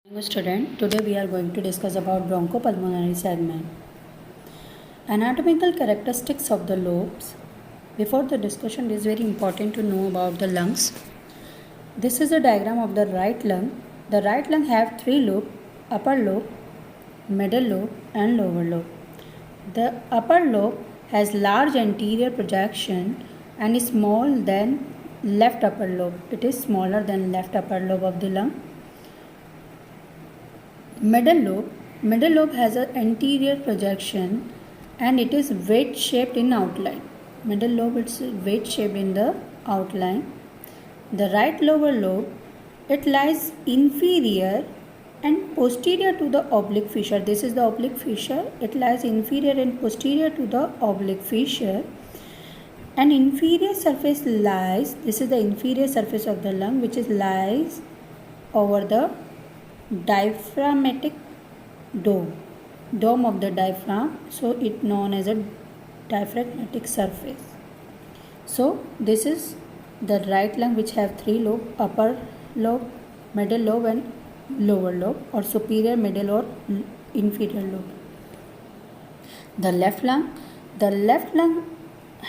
Hello student, today we are going to discuss about bronchopulmonary segment. Anatomical characteristics of the lobes. Before the discussion, it is very important to know about the lungs. This is a diagram of the right lung. The right lung have three lobes: upper lobe, middle lobe and lower lobe. The upper lobe has large anterior projection and is small than left upper lobe. It is smaller than left upper lobe of the lung. Middle lobe has an anterior projection and it is wedge shaped in outline. Middle lobe is wedge shaped in the outline. The right lower lobe, it lies inferior and posterior to the oblique fissure. This is the oblique fissure. It lies inferior and posterior to the oblique fissure. An inferior surface lies, this is the inferior surface of the lung, which is lies over the diaphragmatic dome of the diaphragm, so it known as a diaphragmatic surface. So this is the right lung, which have three lobe: upper lobe, middle lobe and lower lobe, or superior, middle or inferior lobe. The left lung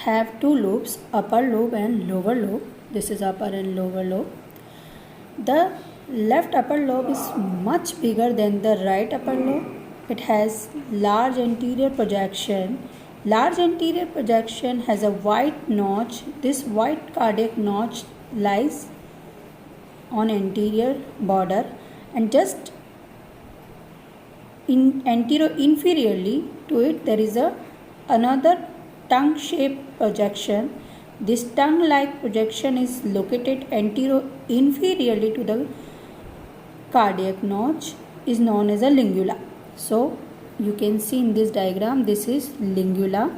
have two lobes, upper lobe and lower lobe. This is upper and lower lobe. The left upper lobe is much bigger than the right upper lobe. It has large anterior projection. Large anterior projection has a white notch. This white cardiac notch lies on anterior border, and just inferiorly to it there is another tongue shaped projection. This tongue like projection is located inferiorly to the cardiac notch, is known as a lingula. So you can see in this diagram, this is lingula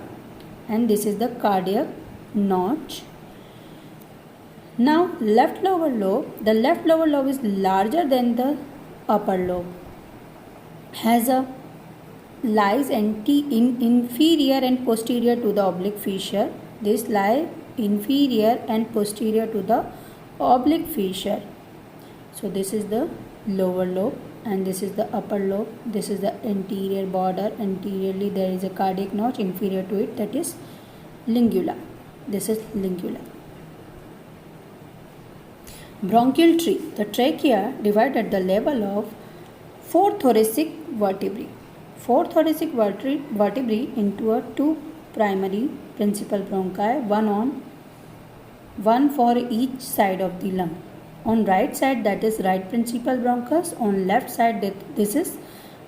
and this is the cardiac notch. Now left lower lobe, the left lower lobe is larger than the upper lobe, has a lies inferior and posterior to the oblique fissure. This lie inferior and posterior to the oblique fissure. So this is the lower lobe and this is the upper lobe. This is the anterior border. Anteriorly there is a cardiac notch, inferior to it, that is lingula. This is lingula. Bronchial tree. The trachea divided at the level of four thoracic vertebrae. Four thoracic vertebrae into a two primary principal bronchi, one for each side of the lung. On right side, that is right principal bronchus. On left side, this is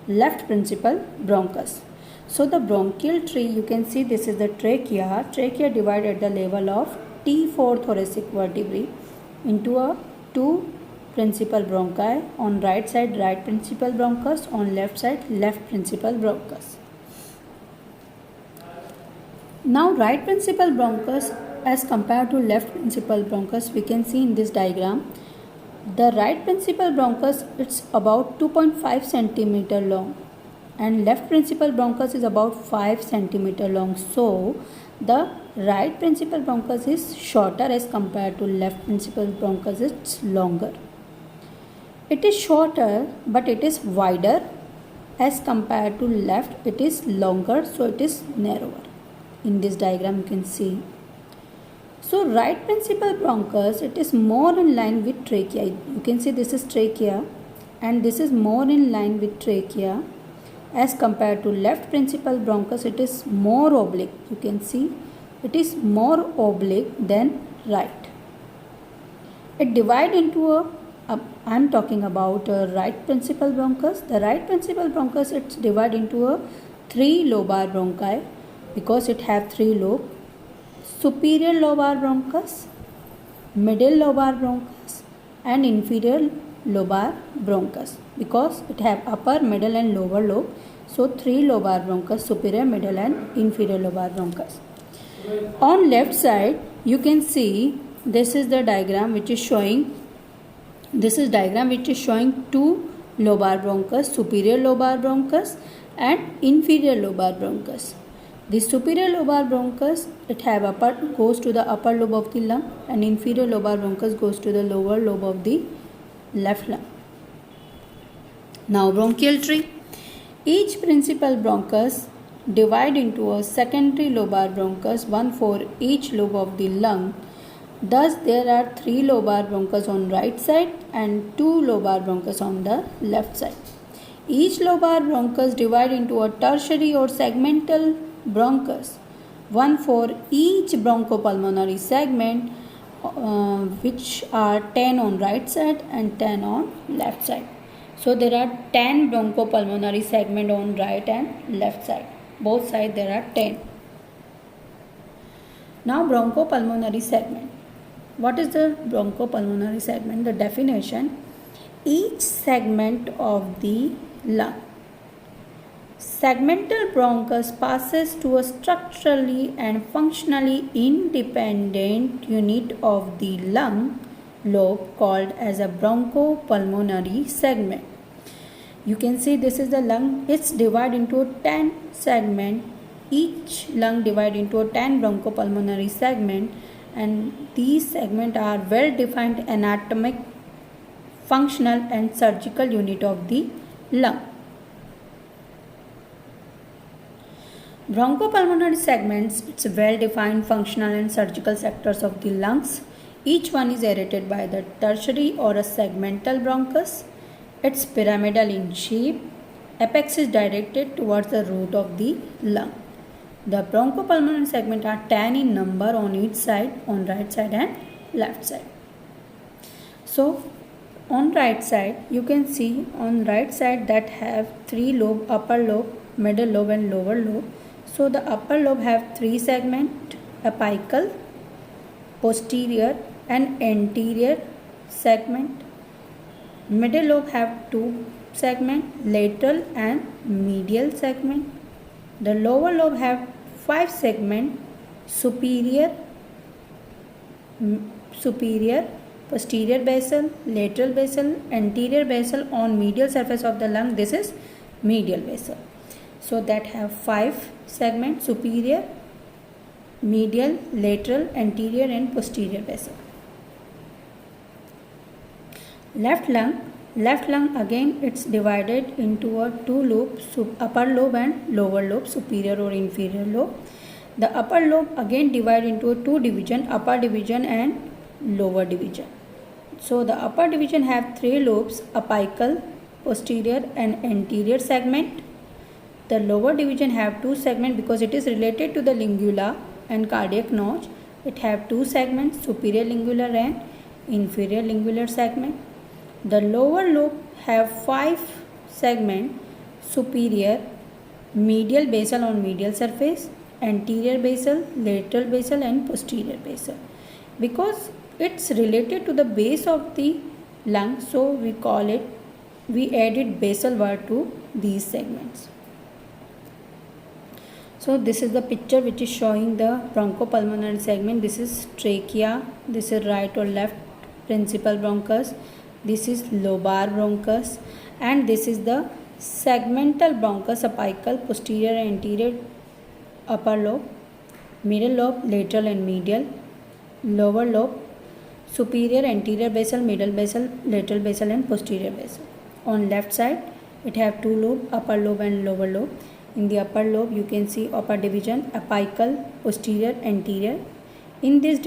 left principal bronchus. So the bronchial tree, you can see this is the trachea. Trachea divided at the level of T4 thoracic vertebrae into a two principal bronchi. On right side, right principal bronchus. On left side, left principal bronchus. Now right principal bronchus as compared to left principal bronchus, we can see in this diagram. The right principal bronchus, it's about 2.5 centimeter long and left principal bronchus is about 5 centimeter long. So the right principal bronchus is shorter as compared to left principal bronchus, it's longer. It is shorter but it is wider as compared to left, it is longer, so it is narrower. In this diagram you can see. So right principal bronchus, it is more in line with trachea. You can see this is trachea and this is more in line with trachea as compared to left principal bronchus. It is more oblique. You can see it is more oblique than right. It divides into I am talking about right principal bronchus. The right principal bronchus, it's divided into a three lobar bronchi because it have three lobes. Superior lobar bronchus, middle lobar bronchus and inferior lobar bronchus, because it have upper, middle and lower lobe. So three lobar bronchus, superior, middle and inferior lobar bronchus. On left side you can see this is the diagram which is showing two lobar bronchus, superior lobar bronchus and inferior lobar bronchus. The superior lobar bronchus, it have goes to the upper lobe of the lung and inferior lobar bronchus goes to the lower lobe of the left lung. Now bronchial tree. Each principal bronchus divide into a secondary lobar bronchus, one for each lobe of the lung. Thus there are 3 lobar bronchus on right side and 2 lobar bronchus on the left side. Each lobar bronchus divide into a tertiary or segmental bronchus, one for each bronchopulmonary segment, which are 10 on right side and 10 on left side. So there are 10 bronchopulmonary segment on right and left side. Both sides there are 10. Now bronchopulmonary segment. What is the bronchopulmonary segment? The definition: each segment of the lung. Segmental bronchus passes to a structurally and functionally independent unit of the lung lobe called as a bronchopulmonary segment. You can see this is the lung. It's divided into 10 segment. Each lung divided into 10 bronchopulmonary segment, and these segments are well defined anatomic, functional and surgical unit of the lung. Bronchopulmonary segments, it's well defined functional and surgical sectors of the lungs. Each one is aerated by the tertiary or a segmental bronchus. It's pyramidal in shape. Apex is directed towards the root of the lung. The bronchopulmonary segments are 10 in number on each side, on right side and left side. So on right side, you can see on right side that have 3 lobe, upper lobe, middle lobe and lower lobe. So the upper lobe have 3 segment: apical, posterior and anterior segment. Middle lobe have 2 segment, lateral and medial segment. The lower lobe have 5 segment: superior, posterior basal, lateral basal, anterior basal. On medial surface of the lung, this is medial basal. So that have 5 segments: superior, medial, lateral, anterior and posterior basal. Left lung again it's divided into a 2 lobes, upper lobe and lower lobe, superior or inferior lobe. The upper lobe again divided into a 2 division, upper division and lower division. So the upper division have 3 lobes: apical, posterior and anterior segment. The lower division have 2 segments because it is related to the lingula and cardiac notch. It have 2 segments: superior lingular and inferior lingular segment. The lower lobe have 5 segments: superior, medial basal on medial surface, anterior basal, lateral basal and posterior basal. Because it's related to the base of the lung, so we added basal word to these segments. So this is the picture which is showing the bronchopulmonary segment. This is trachea, this is right or left principal bronchus, this is lobar bronchus, and this is the segmental bronchus: apical, posterior, anterior, upper lobe, middle lobe, lateral and medial, lower lobe, superior, anterior basal, middle basal, lateral basal and posterior basal. On left side, it have 2 lobes, upper lobe and lower lobe. In the upper lobe, you can see upper division: apical, posterior, anterior. In these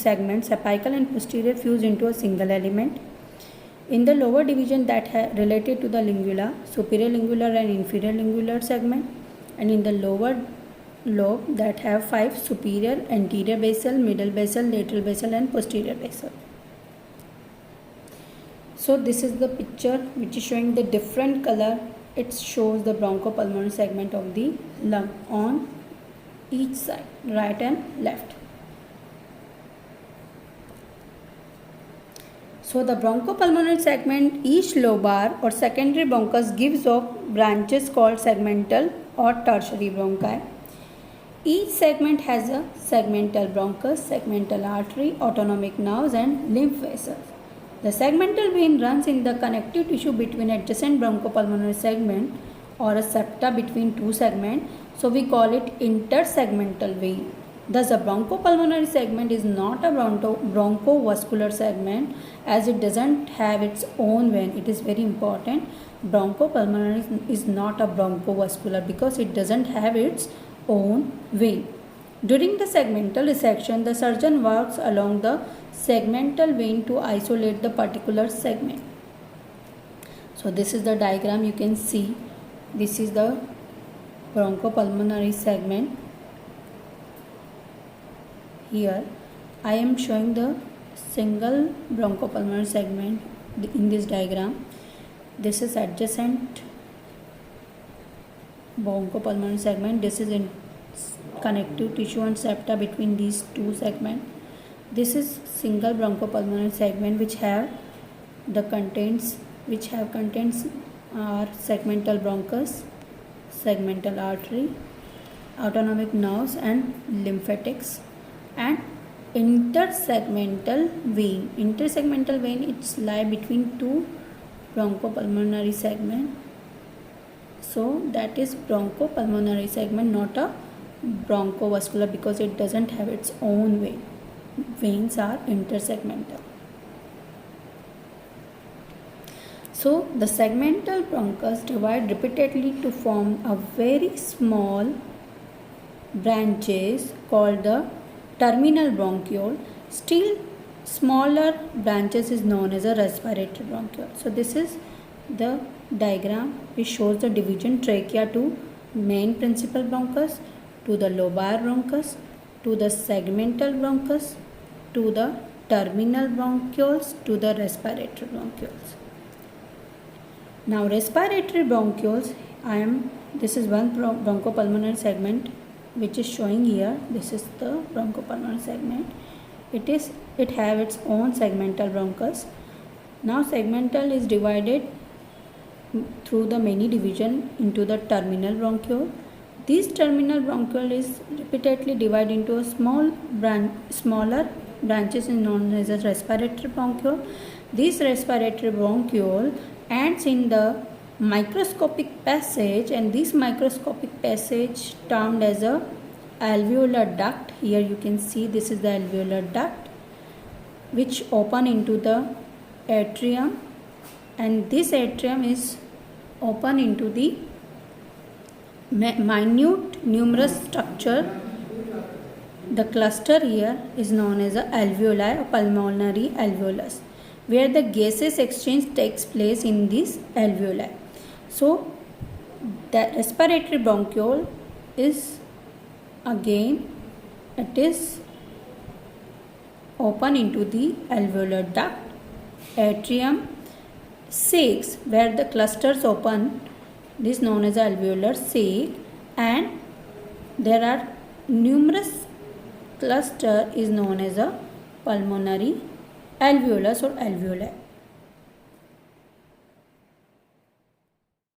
segments, apical and posterior fuse into a single element. In the lower division that related to the lingula, superior lingular and inferior lingular segment. And in the lower lobe that have 5 superior, anterior basal, middle basal, lateral basal and posterior basal. So this is the picture which is showing the different color. It shows the bronchopulmonary segment of the lung on each side, right and left. So the bronchopulmonary segment, each lobar or secondary bronchus gives off branches called segmental or tertiary bronchi. Each segment has a segmental bronchus, segmental artery, autonomic nerves and lymph vessels. The segmental vein runs in the connective tissue between adjacent bronchopulmonary segment or a septa between 2 segments. So we call it intersegmental vein. Thus, the bronchopulmonary segment is not a bronchovascular segment as it doesn't have its own vein. It is very important. Bronchopulmonary is not a bronchovascular because it doesn't have its own vein. During the segmental resection, the surgeon works along the segmental vein to isolate the particular segment. So this is the diagram you can see. This is the bronchopulmonary segment. Here I am showing the single bronchopulmonary segment in this diagram. This is adjacent bronchopulmonary segment. This is in connective tissue and septa between these two segments. This is single bronchopulmonary segment which have contents are segmental bronchus, segmental artery, autonomic nerves and lymphatics, and intersegmental vein. Intersegmental vein, it's lie between two bronchopulmonary segment. So that is bronchopulmonary segment, not a bronchovascular because it doesn't have its own vein. Veins are intersegmental. So the segmental bronchus divide repeatedly to form a very small branches called the terminal bronchiole. Still smaller branches is known as a respiratory bronchiole. So this is the diagram which shows the division trachea to main principal bronchus, to the lobar bronchus, to the segmental bronchus, to the terminal bronchioles, to the respiratory bronchioles. Now respiratory bronchioles, this is one bronchopulmonary segment which is showing here. This is the bronchopulmonary segment. It have its own segmental bronchus. Now segmental is divided through the many division into the terminal bronchiole. This terminal bronchiole is repeatedly divided into a smaller branches is known as a respiratory bronchiole. This respiratory bronchiole ends in the microscopic passage, and this microscopic passage termed as a alveolar duct. Here you can see this is the alveolar duct which open into the atrium, and this atrium is open into the minute numerous structure. The cluster here is known as a alveoli or pulmonary alveolus, where the gaseous exchange takes place in this alveoli. So the respiratory bronchiole is again, it is open into the alveolar duct, atrium, sacs where the clusters open, this is known as alveolar sac, and there are numerous cluster is known as a pulmonary alveolus or alveoli.